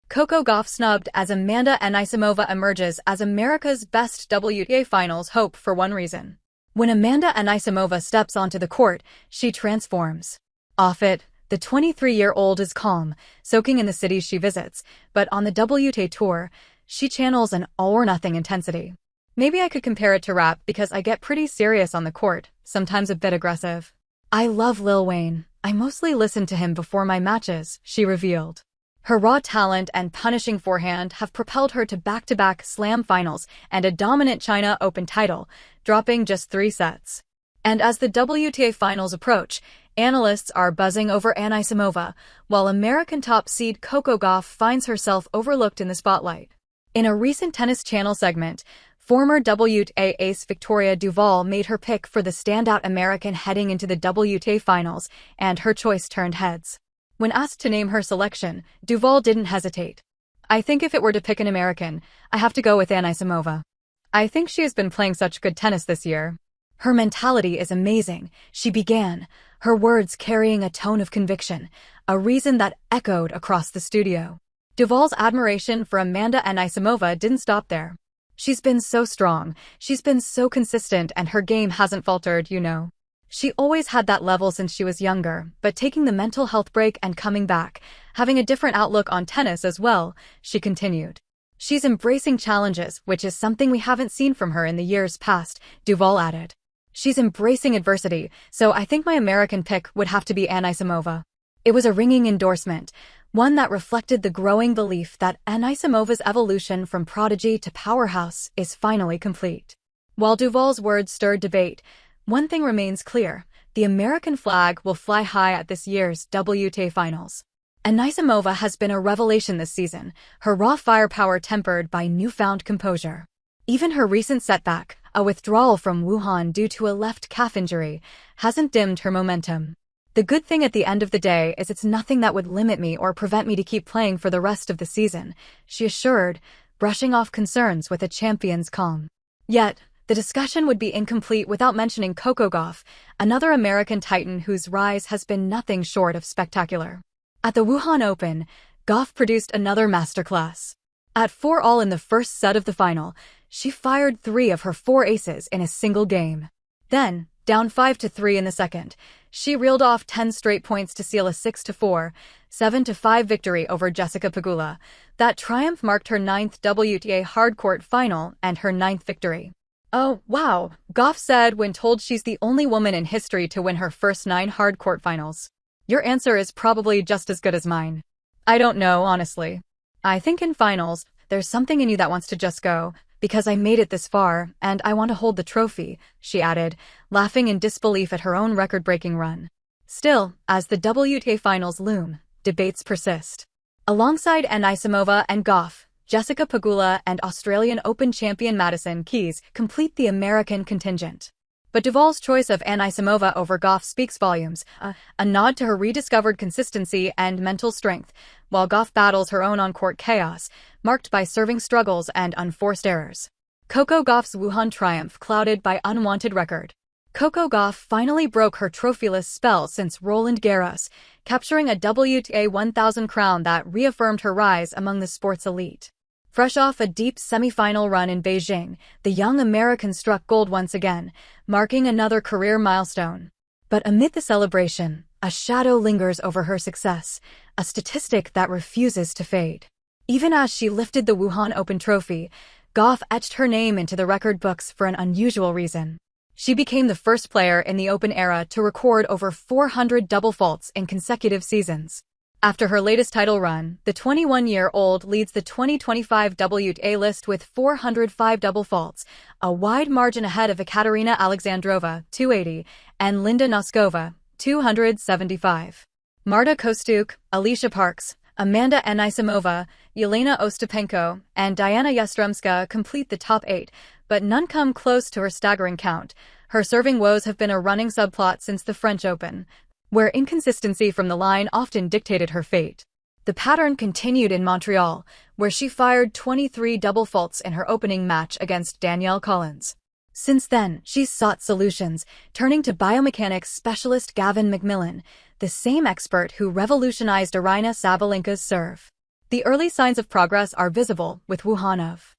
Coco Gauff snubbed as Amanda Anisimova emerges as America's best WTA finals hope for one reason. When Amanda Anisimova steps onto the court, she transforms. Off it, the 23-year-old is calm, soaking in the cities she visits, but on the WTA tour, she channels an all-or-nothing intensity. Maybe I could compare it to rap because I get pretty serious on the court, sometimes a bit aggressive. I love Lil Wayne. I mostly listen to him before my matches, she revealed. Her raw talent and punishing forehand have propelled her to back-to-back slam finals and a dominant China Open title, dropping just 3 sets. And as the WTA finals approach, analysts are buzzing over Anisimova, while American top seed Coco Gauff finds herself overlooked in the spotlight. In a recent Tennis Channel segment, former WTA ace Victoria Duval made her pick for the standout American heading into the WTA finals, and her choice turned heads. When asked to name her selection, Duval didn't hesitate. I think if it were to pick an American, I have to go with Anisimova. I think she has been playing such good tennis this year. Her mentality is amazing, she began, her words carrying a tone of conviction, a reason that echoed across the studio. Duval's admiration for Amanda Anisimova didn't stop there. She's been so strong, she's been so consistent, and her game hasn't faltered, you know. She always had that level since she was younger, but taking the mental health break and coming back, having a different outlook on tennis as well, she continued. She's embracing challenges, which is something we haven't seen from her in the years past, Duval added. She's embracing adversity, so I think my American pick would have to be Anisimova. It was a ringing endorsement, one that reflected the growing belief that Anisimova's evolution from prodigy to powerhouse is finally complete. While Duval's words stirred debate, one thing remains clear: the American flag will fly high at this year's WTA finals. Anisimova has been a revelation this season, her raw firepower tempered by newfound composure. Even her recent setback, a withdrawal from Wuhan due to a left calf injury, hasn't dimmed her momentum. The good thing at the end of the day is it's nothing that would limit me or prevent me to keep playing for the rest of the season, she assured, brushing off concerns with a champion's calm. Yet, the discussion would be incomplete without mentioning Coco Gauff, another American titan whose rise has been nothing short of spectacular. At the Wuhan Open, Gauff produced another masterclass. At 4-all in the first set of the final, she fired 3 of her 4 aces in a single game. Then, down 5-3 in the second, she reeled off 10 straight points to seal a 6-4, 7-5 victory over Jessica Pegula. That triumph marked her 9th WTA hardcourt final and her 9th victory. Oh, wow, Gauff said when told she's the only woman in history to win her first 9 hardcourt finals. Your answer is probably just as good as mine. I don't know, honestly. I think in finals, there's something in you that wants to just go, because I made it this far, and I want to hold the trophy, she added, laughing in disbelief at her own record-breaking run. Still, as the WTA finals loom, debates persist. Alongside Anisimova and Gauff, Jessica Pegula and Australian Open champion Madison Keys complete the American contingent. But Duval's choice of Anisimova over Gauff speaks volumes, a nod to her rediscovered consistency and mental strength, while Gauff battles her own on-court chaos, marked by serving struggles and unforced errors. Coco Gauff's Wuhan triumph clouded by unwanted record. Coco Gauff finally broke her trophyless spell since Roland Garros, capturing a WTA 1000 crown that reaffirmed her rise among the sport's elite. Fresh off a deep semi-final run in Beijing, the young American struck gold once again, marking another career milestone. But amid the celebration, a shadow lingers over her success, a statistic that refuses to fade. Even as she lifted the Wuhan Open trophy, Gauff etched her name into the record books for an unusual reason. She became the first player in the Open era to record over 400 double faults in consecutive seasons. After her latest title run, the 21-year-old leads the 2025 WTA list with 405 double faults, a wide margin ahead of Ekaterina Alexandrova, 280, and Linda Noskova, 275. Marta Kostyuk, Alicia Parks, Amanda Anisimova, Yelena Ostapenko, and Diana Yastremska complete the top 8, but none come close to her staggering count. Her serving woes have been a running subplot since the French Open, where inconsistency from the line often dictated her fate. The pattern continued in Montreal, where she fired 23 double faults in her opening match against Danielle Collins. Since then, she's sought solutions, turning to biomechanics specialist Gavin McMillan, the same expert who revolutionized Aryna Sabalenka's serve. The early signs of progress are visible with Wuhanov.